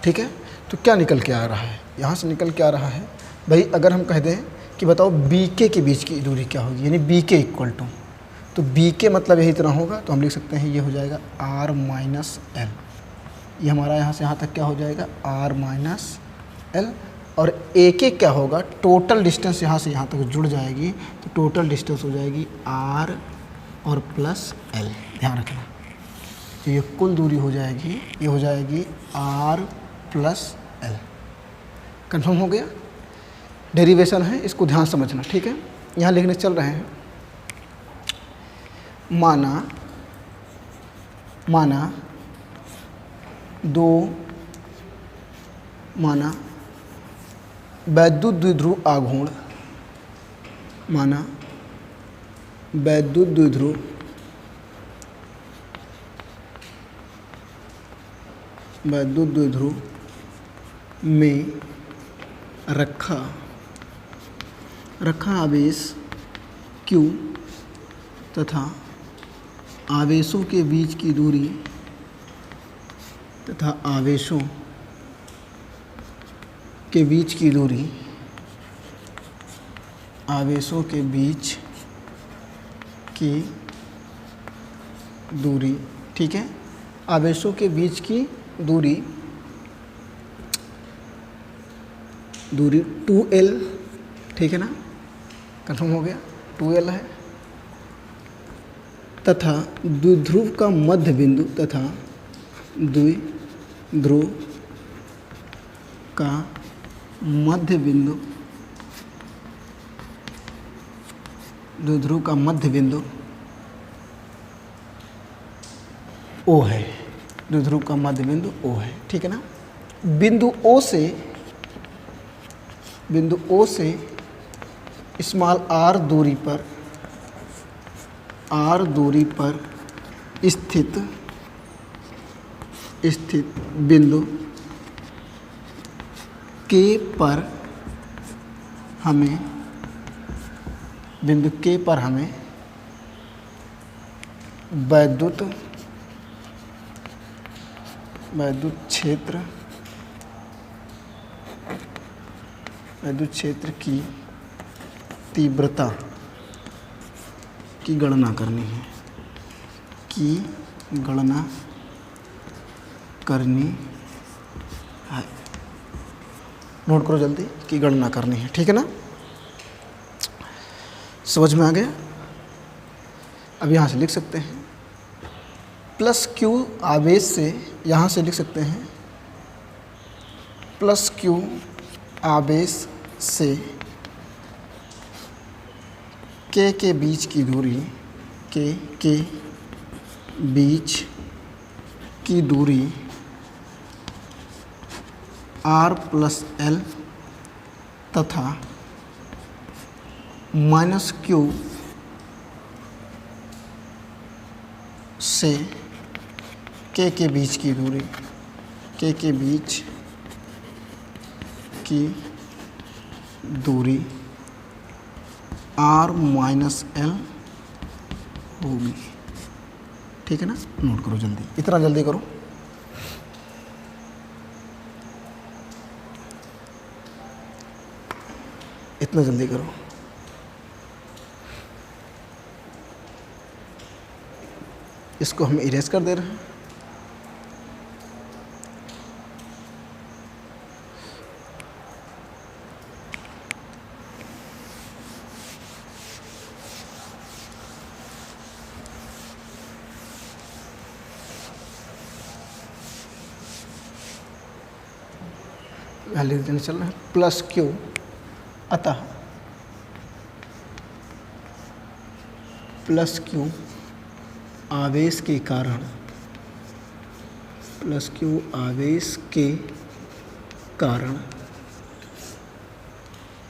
Speaker 1: ठीक है, तो क्या निकल के आ रहा है, यहाँ से निकल के आ रहा है भाई, अगर हम कह दें कि बताओ बी के बीच की दूरी क्या होगी, यानी बी के इक्वल टू, तो बी के मतलब यही इतना होगा, तो हम लिख सकते हैं ये हो जाएगा आर माइनस एल। ये हमारा यहाँ से यहाँ तक क्या हो जाएगा, आर माइनस एल। और ए के क्या होगा, टोटल डिस्टेंस यहाँ से यहाँ तक जुड़ जाएगी, तो टोटल डिस्टेंस हो जाएगी आर और प्लस एल। ध्यान रखना, तो ये कुल दूरी हो जाएगी, ये हो जाएगी आर प्लस एल। कन्फर्म हो गया। डेरिवेशन है, इसको ध्यान समझना, ठीक है। यहाँ लिखने चल रहे हैं, माना वैद्युत द्विध्रुव आघूर्ण, माना वैद्युत द्विध्रुव में रखा आवेश Q तथा आवेशों के बीच की दूरी ठीक है, आवेशों के बीच की दूरी 2L, ठीक है ना, कंफर्म हो गया, 2L है। तथा द्विध्रुव का मध्य बिंदु O है, द्विध्रुव का मध्य बिंदु O है, ठीक है ना। बिंदु O से स्मॉल r दूरी पर स्थित बिंदु K पर हमें वैद्युत क्षेत्र की तीव्रता की गणना करनी है, नोट करो जल्दी, की गणना करनी है, ठीक है ना। समझ में आ गया। अब यहाँ से लिख सकते हैं प्लस Q आवेश से, यहाँ से लिख सकते हैं प्लस Q आवेश से K के बीच की दूरी R प्लस L तथा माइनस Q से K के बीच की दूरी R माइनस L होगी, ठीक है ना। नोट करो जल्दी, इतना जल्दी करो। इतना जल्दी करो। इसको हम इरेज कर दे रहे हैं। लिख देने चल रहे हैं प्लस Q, अतः प्लस Q आवेश के कारण,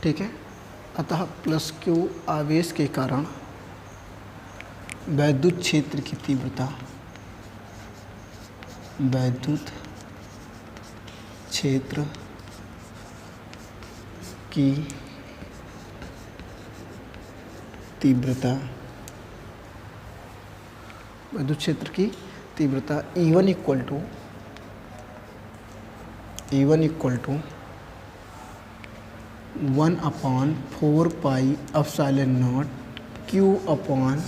Speaker 1: ठीक है, अतः प्लस Q आवेश के कारण वैद्युत क्षेत्र की तीव्रता विद्युत क्षेत्र की तीव्रता E1 equal to 1/4 pi Q upon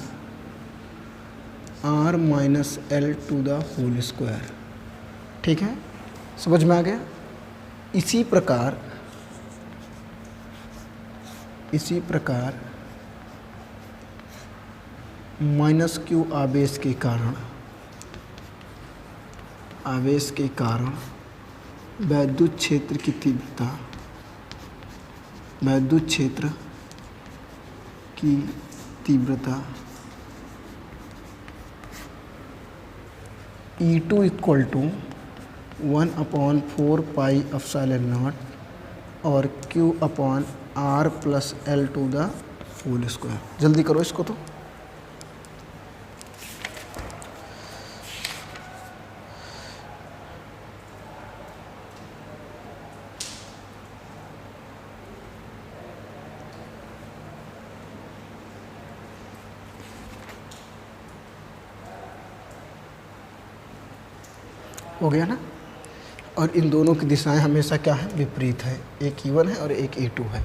Speaker 1: R minus L to the whole square. ठीक है, समझ में आ गया। इसी प्रकार माइनस Q आवेश के कारण विद्युत क्षेत्र की तीव्रता E2 equal to 1/4 pi epsilon naught और Q upon R plus L to the whole square. जल्दी करो इसको तो। हो गया ना। और इन दोनों की दिशाएं हमेशा क्या है, विपरीत है। एक E1 है और एक E2 है।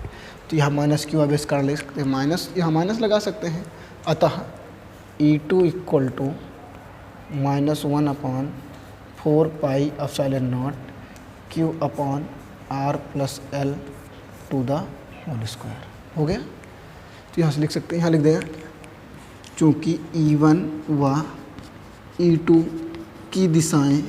Speaker 1: तो यहाँ माइनस Q आवेश कारण ले सकते हैं, माइनस, यहाँ माइनस लगा सकते हैं। अतः E2 equal to -1/4 pi epsilon naught Q upon R plus L to the whole square. हो गया। तो यहाँ से लिख सकते हैं, यहाँ लिख देंगे चूँकि E1 व E2 की दिशाएं